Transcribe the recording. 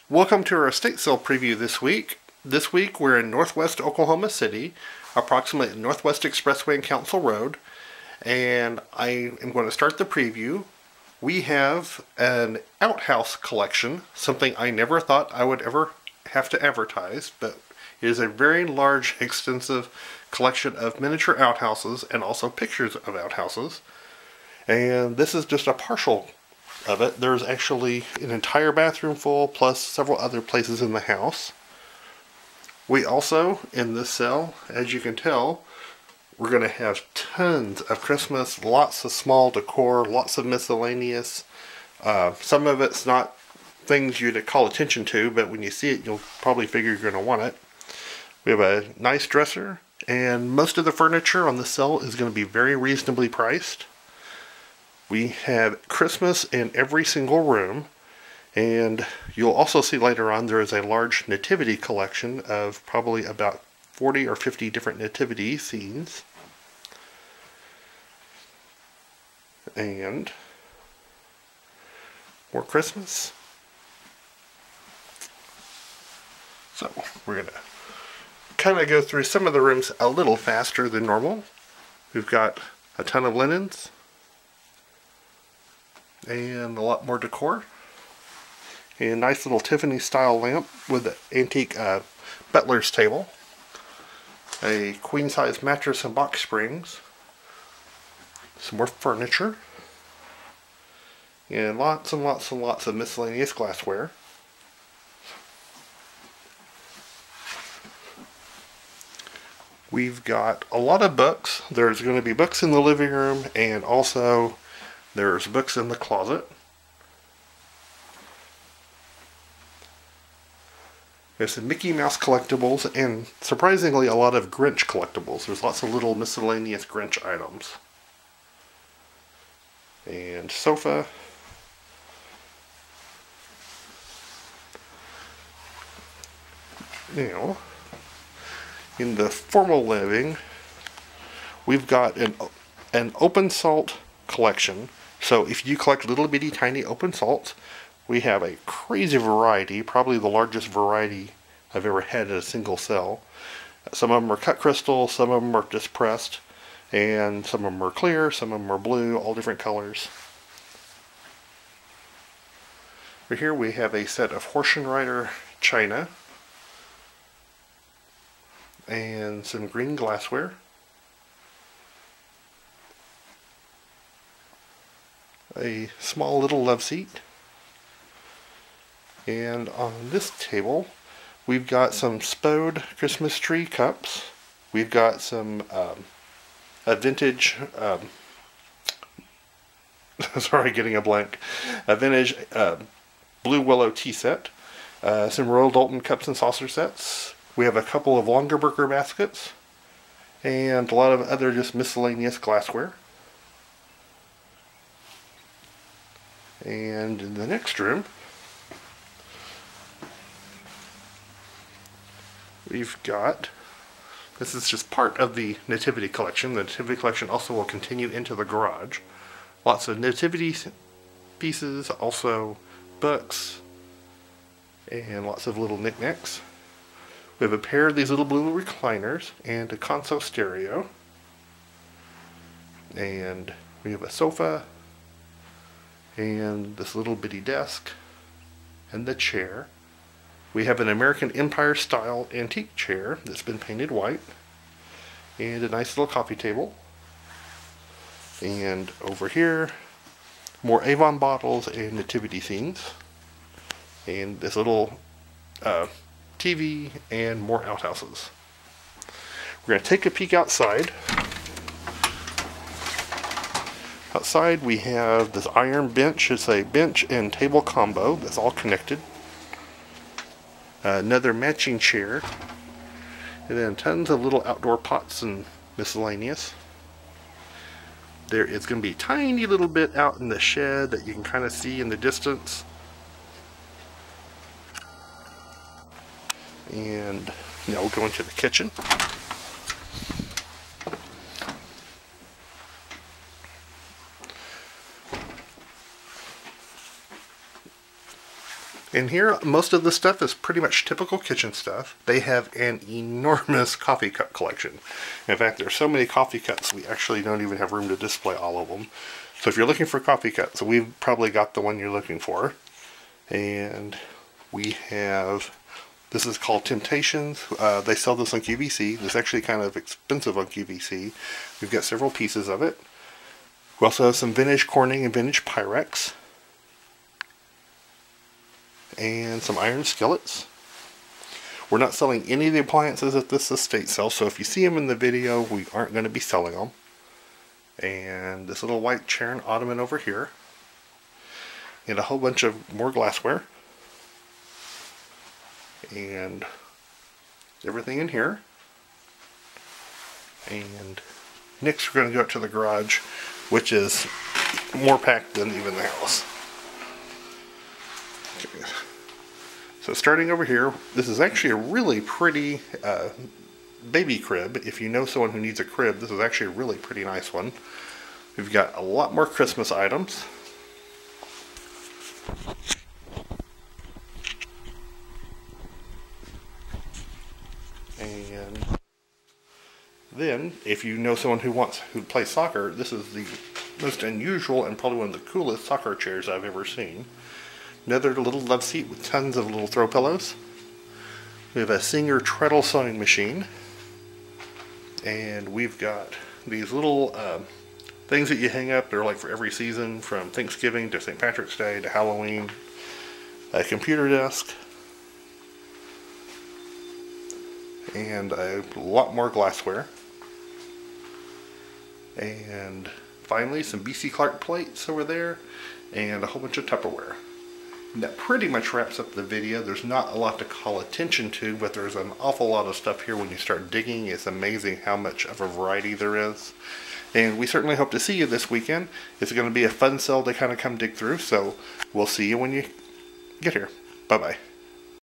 Welcome to our estate sale preview this week. This week we're in northwest Oklahoma City, approximately Northwest Expressway and Council Road, and I am going to start the preview. We have an outhouse collection, something I never thought I would ever have to advertise, but it is a very large, extensive collection of miniature outhouses and also pictures of outhouses. And this is just a partial of it. There's actually an entire bathroom full, plus several other places in the house. We also, in this sale, as you can tell, we're going to have tons of Christmas, lots of small decor, lots of miscellaneous. Some of it's not things you'd call attention to, but when you see it, you'll probably figure you're going to want it. We have a nice dresser, and most of the furniture on the sale is going to be very reasonably priced. We have Christmas in every single room, and you'll also see later on there is a large nativity collection of probably about 40 or 50 different nativity scenes. And more Christmas. So we're going to kind of go through some of the rooms a little faster than normal. We've got a ton of linens and a lot more decor. A nice little Tiffany style lamp with an antique butler's table. A queen size mattress and box springs. Some more furniture. And lots and lots and lots of miscellaneous glassware. We've got a lot of books. There's going to be books in the living room, and also there's books in the closet. There's some Mickey Mouse collectibles, and surprisingly a lot of Grinch collectibles. There's lots of little miscellaneous Grinch items. And sofa. Now, in the formal living, we've got an open salt collection. So if you collect little bitty tiny open salts, we have a crazy variety, probably the largest variety I've ever had at a single sale. Some of them are cut crystal, some of them are just pressed, and some of them are clear, some of them are blue, all different colors. Over here we have a set of Horsenrider china and some green glassware. A small little love seat. And on this table we've got some Spode Christmas tree cups. We've got some a vintage sorry, getting a blank. A vintage Blue Willow tea set. Some Royal Doulton cups and saucer sets. We have a couple of Longaberger baskets. And a lot of other just miscellaneous glassware. And in the next room, we've got, this is just part of the nativity collection. The nativity collection also will continue into the garage. Lots of nativity pieces, also books, and lots of little knickknacks. We have a pair of these little blue recliners and a console stereo. And we have a sofa, and this little bitty desk, and the chair. We have an American Empire style antique chair that's been painted white, and a nice little coffee table. And over here, more Avon bottles and nativity scenes, and this little TV, and more outhouses. We're going to take a peek outside. Outside we have this iron bench. It's a bench and table combo that's all connected. Another matching chair. And then tons of little outdoor pots and miscellaneous. There is going to be a tiny little bit out in the shed that you can kind of see in the distance. And now we'll go into the kitchen. In here, most of the stuff is pretty much typical kitchen stuff. They have an enormous coffee cup collection. In fact, there's so many coffee cups, we actually don't even have room to display all of them. So if you're looking for coffee cups, we've probably got the one you're looking for. And we have, this is called Temptations. They sell this on QVC. This is actually kind of expensive on QVC. We've got several pieces of it. We also have some vintage Corning and vintage Pyrex. And some iron skillets. We're not selling any of the appliances at this estate sale, so if you see them in the video, we aren't going to be selling them. And this little white chair and ottoman over here. And a whole bunch of more glassware. And everything in here. And next we're going to go up to the garage, which is more packed than even the house. Okay. So starting over here, this is actually a really pretty baby crib. If you know someone who needs a crib, this is actually a really pretty nice one. We've got a lot more Christmas items. And then, if you know someone who plays soccer, this is the most unusual and probably one of the coolest soccer chairs I've ever seen. Another little love seat with tons of little throw pillows. We have a Singer treadle sewing machine. And we've got these little things that you hang up. They're like for every season, from Thanksgiving to St. Patrick's Day to Halloween. A computer desk. And a lot more glassware. And finally some BC Clark plates over there. And a whole bunch of Tupperware. That pretty much wraps up the video. There's not a lot to call attention to, but there's an awful lot of stuff here when you start digging. It's amazing how much of a variety there is. And we certainly hope to see you this weekend. It's going to be a fun sale to kind of come dig through, so we'll see you when you get here. Bye-bye.